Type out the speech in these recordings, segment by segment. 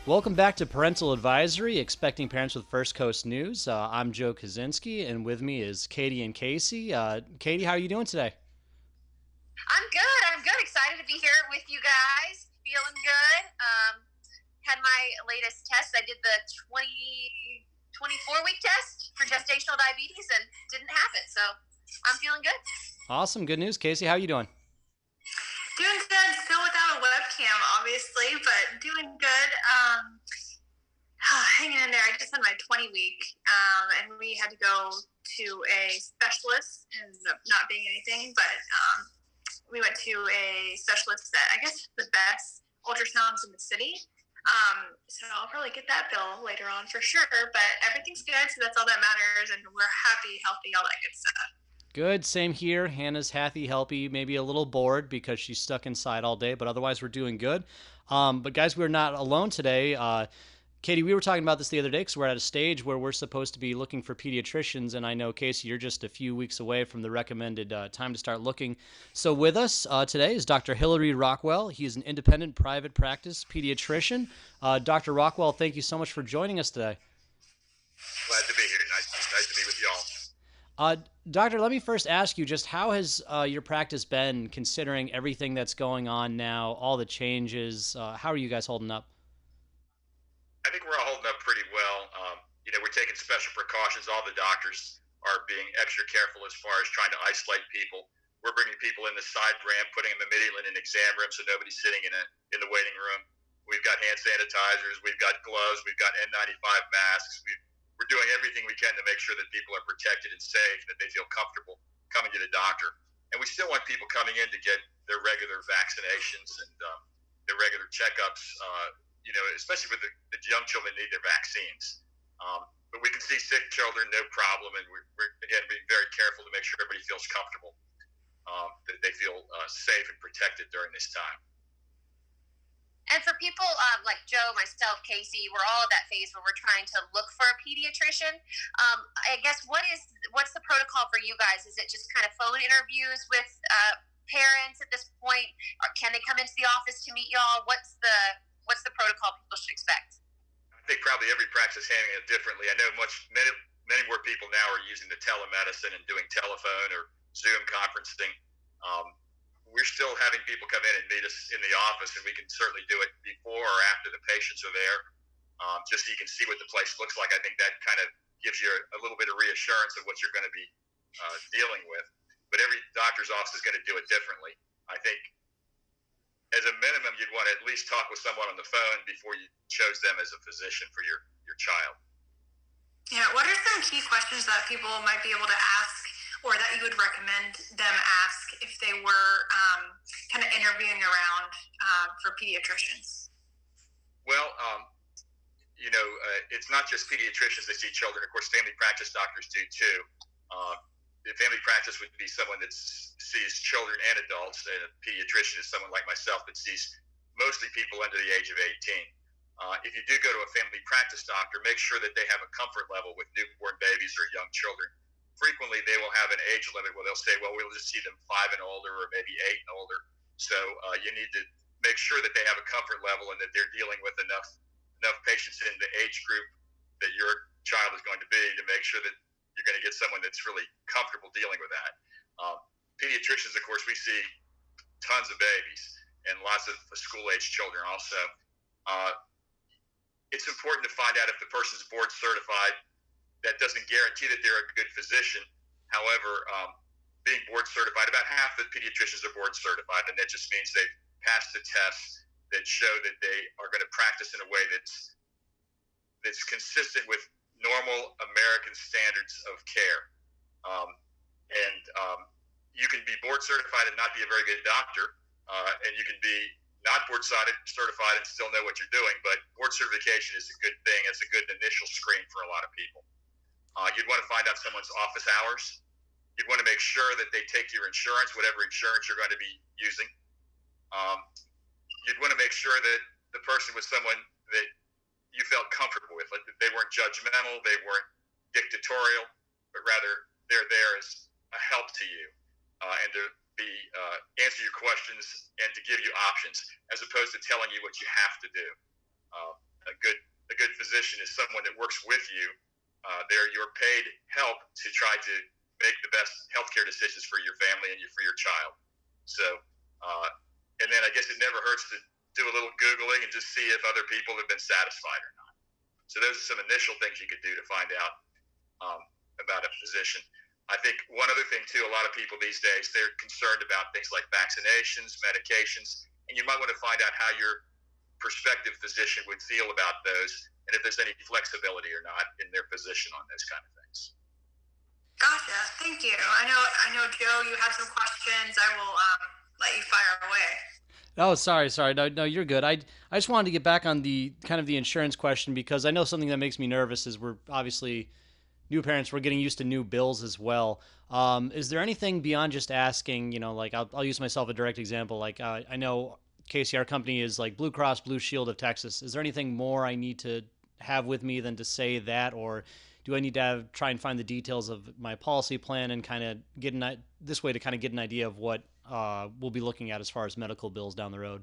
Welcome back to Parental Advisory, Expecting Parents with First Coast News. I'm Joe Kaczynski, and with me is Katie and Casey. Katie, how are you doing today? I'm good. I'm good. Excited to be here with you guys. Feeling good. Had my latest test. I did the 24-week test for gestational diabetes and didn't have it. So I'm feeling good. Awesome, good news. Casey, how are you doing? Doing good. Still without a webcam, obviously, but doing good. Hanging in there. I just had my 20 week, and we had to go to a specialist. Ended up not being anything, but we went to a specialist that I guess the best ultrasounds in the city. So I'll probably get that bill later on for sure. But everything's good, so that's all that matters, and we're happy, healthy, all that good stuff. Good, same here. Hannah's happy, healthy, maybe a little bored because she's stuck inside all day, but otherwise we're doing good. But guys, we're not alone today. Katie, we were talking about this the other day because we're at a stage where we're supposed to be looking for pediatricians, and I know, Casey, you're just a few weeks away from the recommended time to start looking. So with us today is Dr. Hillary Rockwell. He is an independent private practice pediatrician. Dr. Rockwell, thank you so much for joining us today. Glad to be here. Nice to be with y'all. Doctor, let me first ask you, just how has your practice been considering everything that's going on now, all the changes? How are you guys holding up? I think we're all holding up pretty well. We're taking special precautions. All the doctors are being extra careful as far as trying to isolate people. We're bringing people in the side ramp, putting them immediately in an exam room so nobody's sitting in the waiting room. We've got hand sanitizers. We've got gloves. We've got N95 masks. We're doing everything we can to make sure that people are protected and safe, that they feel comfortable coming to the doctor. And we still want people coming in to get their regular vaccinations and their regular checkups, especially with the young children need their vaccines. But we can see sick children, no problem, and we're again, being very careful to make sure everybody feels comfortable, that they feel safe and protected during this time. And for people like Joe, myself, Casey, we're all at that phase where we're trying to look for a pediatrician. I guess what's the protocol for you guys? Is it just kind of phone interviews with parents at this point? Or can they come into the office to meet y'all? What's the protocol people should expect? I think probably every practice is handling it differently. I know many more people now are using the telemedicine and doing telephone or Zoom conferencing. We're still having people come in and meet us in the office, and we can certainly do it before or after the patients are there, just so you can see what the place looks like. I think that kind of gives you a little bit of reassurance of what you're going to be dealing with. But every doctor's office is going to do it differently. I think as a minimum, you'd want to at least talk with someone on the phone before you chose them as a physician for your child. Yeah, what are some key questions that people might be able to ask or that you would recommend them ask if they were kind of interviewing around for pediatricians? Well, it's not just pediatricians that see children. Of course, family practice doctors do too. The family practice would be someone that sees children and adults, and a pediatrician is someone like myself that sees mostly people under the age of 18. If you do go to a family practice doctor, make sure that they have a comfort level with newborn babies or young children. Frequently, they will have an age limit where they'll say, well, we'll just see them 5 and older or maybe 8 and older. So you need to make sure that they have a comfort level and that they're dealing with enough patients in the age group that your child is going to be to make sure that you're going to get someone that's really comfortable dealing with that. Pediatricians, of course, we see tons of babies and lots of school-age children also. It's important to find out if the person's board certified. That doesn't guarantee that they're a good physician. However, being board certified, about half the pediatricians are board certified, and that just means they've passed the tests that show that they are going to practice in a way that's consistent with normal American standards of care. You can be board certified and not be a very good doctor, and you can be not board certified and still know what you're doing, but board certification is a good thing. It's a good initial screen for a lot of people. You'd want to find out someone's office hours. You'd want to make sure that they take your insurance, whatever insurance you're going to be using. You'd want to make sure that the person was someone that you felt comfortable with. Like they weren't judgmental, they weren't dictatorial, but rather they're there as a help to you and to answer your questions and to give you options, as opposed to telling you what you have to do. a good physician is someone that works with you. They're your paid help to try to make the best healthcare decisions for your family and for your child. So, and then I guess it never hurts to do a little Googling and just see if other people have been satisfied or not. So those are some initial things you could do to find out about a physician. I think one other thing too, a lot of people these days, they're concerned about things like vaccinations, medications, and you might want to find out how your prospective physician would feel about those and if there's any flexibility or not in their position on those kind of things. Gotcha. Thank you. I know, Joe, you had some questions. I will let you fire away. Oh, sorry. No, you're good. I just wanted to get back on the kind of the insurance question because I know something that makes me nervous is we're obviously new parents. We're getting used to new bills as well. Is there anything beyond just asking? Like I'll use myself a direct example. Like I know Casey, our company is like Blue Cross Blue Shield of Texas. Is there anything more I need to have with me than to say that, or do I need to try and find the details of my policy plan and kind of this way to kind of get an idea of what we'll be looking at as far as medical bills down the road?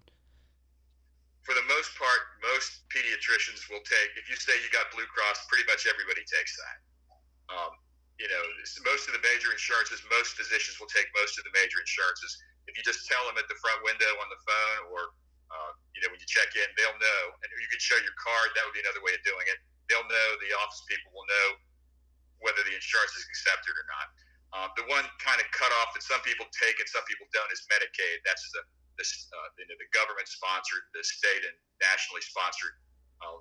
For the most part, most pediatricians will take, if you say you got Blue Cross, pretty much everybody takes that. Most of the major insurances, most physicians will take most of the major insurances. If you just tell them at the front window on the phone or, when you check in, they'll know. And you could show your card. That would be another way of doing it. They'll know, the office people will know whether the insurance is accepted or not. The one kind of cutoff that some people take and some people don't is Medicaid. That's the government-sponsored, the state and nationally sponsored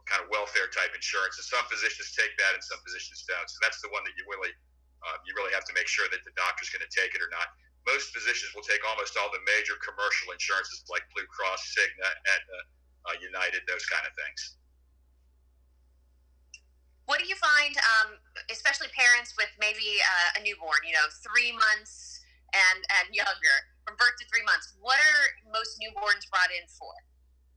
kind of welfare type insurance. And some physicians take that and some physicians don't. So that's the one that you really have to make sure that the doctor's going to take it or not. Most physicians will take almost all the major commercial insurances like Blue Cross, Cigna, Aetna, United, those kind of things. What do you find, especially parents with maybe a newborn, 3 months and younger, from birth to 3 months? What are most newborns brought in for?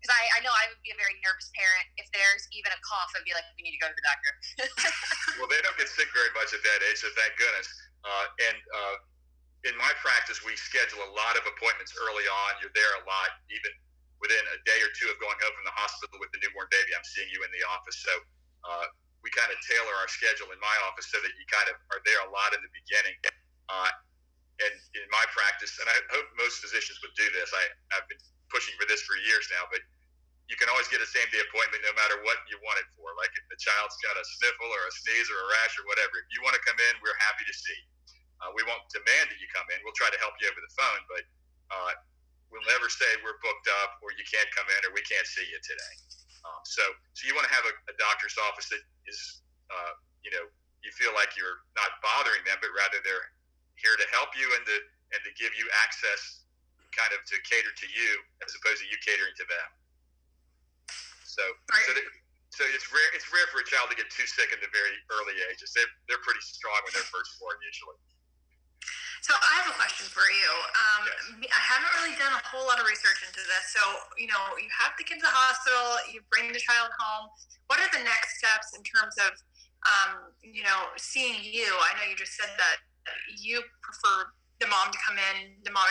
Because I know I would be a very nervous parent. If there's even a cough, I'd be like, we need to go to the doctor. Well, they don't get sick very much at that age, so thank goodness. In my practice, we schedule a lot of appointments early on. You're there a lot, even within a day or two of going home from the hospital with the newborn baby. I'm seeing you in the office. So we kind of tailor our schedule in my office so that you kind of are there a lot in the beginning. And in my practice, and I hope most physicians would do this, I've been pushing for this for years now, but you can always get a same-day appointment no matter what you want it for. Like if the child's got a sniffle or a sneeze or a rash or whatever, if you want to come in, we're happy to see. We won't demand that you come in. We'll try to help you over the phone, but we'll never say we're booked up or you can't come in or we can't see you today. So you want to have a doctor's office that is, you feel like you're not bothering them, but rather they're here to help you and to give you access kind of to cater to you as opposed to you catering to them. So it's rare for a child to get too sick in the very early ages. They're pretty strong when they're first born usually. So I have a question for you. Yes. I haven't really done a whole lot of research into this. So, you have the kids at the hospital, you bring the child home. What are the next steps in terms of, seeing you? I know you just said that you prefer the mom and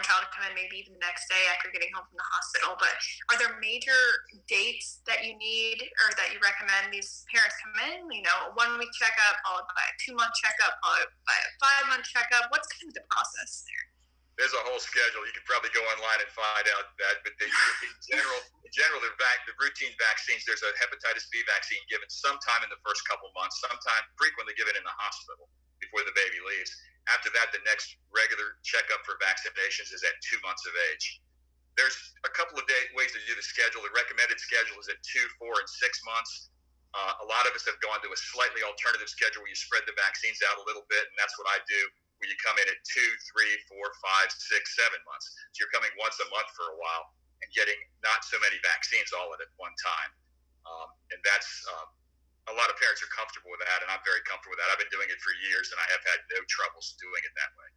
child to come in maybe even the next day after getting home from the hospital. But are there major dates that you need or that you recommend these parents come in? 1 week checkup, followed by a 2-month checkup, followed by a 5-month checkup. What's kind of the process there? There's a whole schedule. You could probably go online and find out that. But in general, the routine vaccines, there's a hepatitis B vaccine given sometime in the first couple months, frequently given in the hospital before the baby leaves. After that, the next regular checkup for vaccinations is at 2 months of age. There's a couple of ways to do the schedule. The recommended schedule is at 2, 4, and 6 months. A lot of us have gone to a slightly alternative schedule where you spread the vaccines out a little bit, and that's what I do, where you come in at 2, 3, 4, 5, 6, 7 months. So you're coming once a month for a while and getting not so many vaccines all at one time. And that's a lot of parents are comfortable with that, and I'm very comfortable with that. I've been doing it for years, and I have had no troubles doing it that way.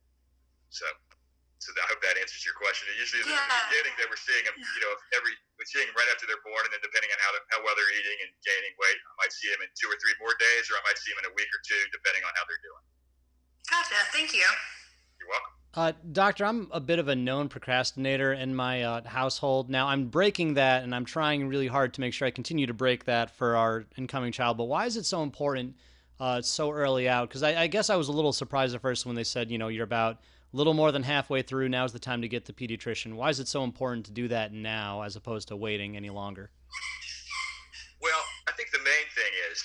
So I hope that answers your question. Usually in the beginning, they were seeing them, we're seeing them right after they're born, and then depending on how well they're eating and gaining weight, I might see them in 2 or 3 more days, or I might see them in a week or 2, depending on how they're doing. Gotcha. Thank you. You're welcome. Doctor, I'm a bit of a known procrastinator in my household. Now, I'm breaking that, and I'm trying really hard to make sure I continue to break that for our incoming child. But why is it so important so early out? Because I guess I was a little surprised at first when they said, you're about a little more than halfway through. Now's the time to get the pediatrician. Why is it so important to do that now as opposed to waiting any longer? Well, I think the main thing is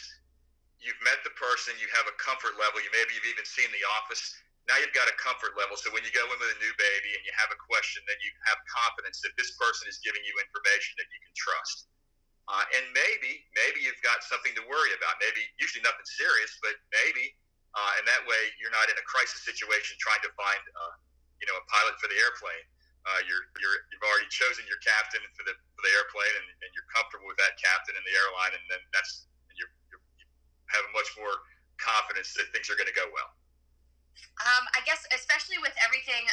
you've met the person, you have a comfort level, maybe you've even seen the office. Now you've got a comfort level. So when you go in with a new baby and you have a question, then you have confidence that this person is giving you information that you can trust. And maybe you've got something to worry about. Maybe, usually nothing serious, but maybe, and that way you're not in a crisis situation trying to find, a pilot for the airplane. You've already chosen your captain for the airplane, and you're comfortable with that captain and the airline, and then you have much more confidence that things are going to go well. I guess, especially with everything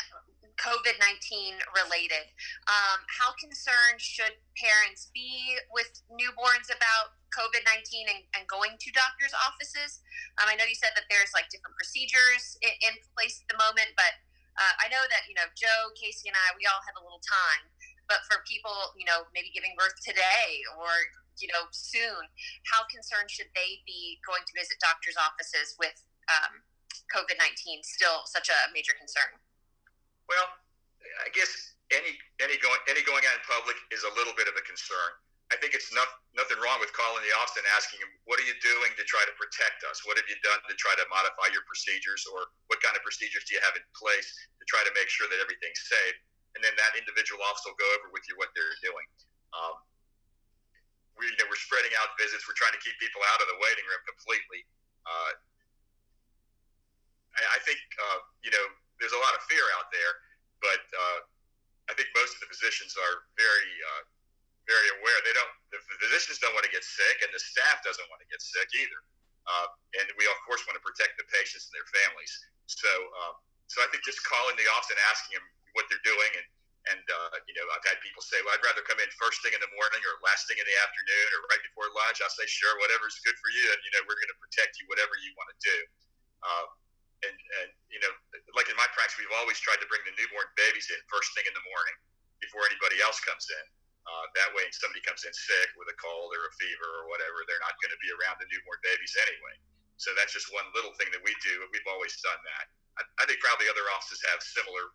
COVID-19 related, how concerned should parents be with newborns about COVID-19 and going to doctors' offices? I know you said that there's like different procedures in place at the moment, but I know that, Joe, Casey, and I, we all have a little time. But for people, maybe giving birth today or, soon, how concerned should they be going to visit doctors' offices with COVID-19 still such a major concern? Well, I guess any going out in public is a little bit of a concern. I think it's nothing wrong with calling the office and asking them, what are you doing to try to protect us? What have you done to try to modify your procedures, or what kind of procedures do you have in place to try to make sure that everything's safe? And then that individual office will go over with you what they're doing. We're spreading out visits. We're trying to keep people out of the waiting room completely. I think, there's a lot of fear out there, but I think most of the physicians are very aware. The physicians don't want to get sick, and the staff doesn't want to get sick either. And we, of course, want to protect the patients and their families. So I think just calling the office and asking them what they're doing, and I've had people say, well, I'd rather come in first thing in the morning or last thing in the afternoon or right before lunch. I'll say, sure, whatever's good for you, and we're going to protect you whatever you want to do. And like in my practice, we've always tried to bring the newborn babies in first thing in the morning before anybody else comes in. That way, if somebody comes in sick with a cold or a fever or whatever, they're not going to be around the newborn babies anyway. So that's just one little thing that we do. We've always done that. I think probably other offices have similar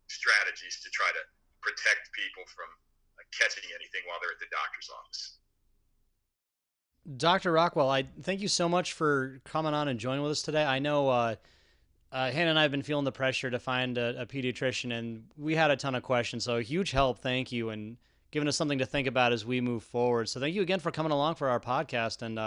strategies to try to protect people from catching anything while they're at the doctor's office. Dr. Rockwell, I thank you so much for coming on and joining with us today. I know Hannah and I have been feeling the pressure to find a pediatrician, and we had a ton of questions, so a huge help. Thank you, and giving us something to think about as we move forward. So thank you again for coming along for our podcast, and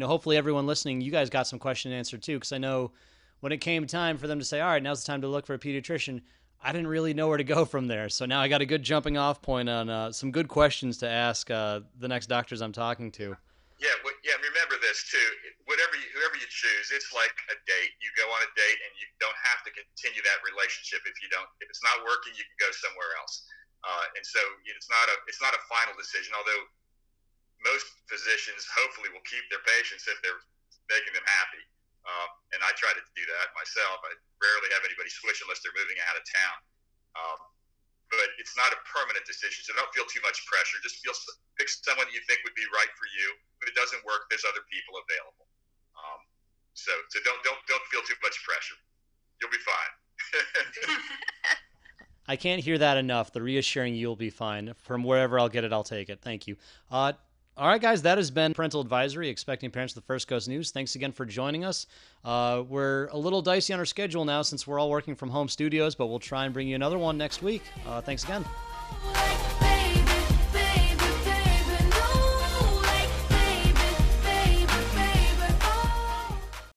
hopefully everyone listening, you guys got some question answered too, because I know when it came time for them to say, all right, now's the time to look for a pediatrician, I didn't really know where to go from there. So now I got a good jumping off point on some good questions to ask the next doctors I'm talking to. Yeah. Remember this too. Whoever you choose, it's like a date. You go on a date, and you don't have to continue that relationship if it's not working. You can go somewhere else. And so it's not a final decision. Although most physicians hopefully will keep their patients if they're making them happy. And I try to do that myself. I rarely have anybody switch unless they're moving out of town. But it's not a permanent decision, so don't feel too much pressure. Just pick someone that you think would be right for you. If it doesn't work, there's other people available. So don't feel too much pressure. You'll be fine. I can't hear that enough. The reassuring you'll be fine. From wherever I'll get it, I'll take it. Thank you. All right, guys, that has been Parental Advisory, Expecting Parents with the First Coast News. Thanks again for joining us. We're a little dicey on our schedule now since we're all working from home studios, but we'll try and bring you another one next week. Thanks again.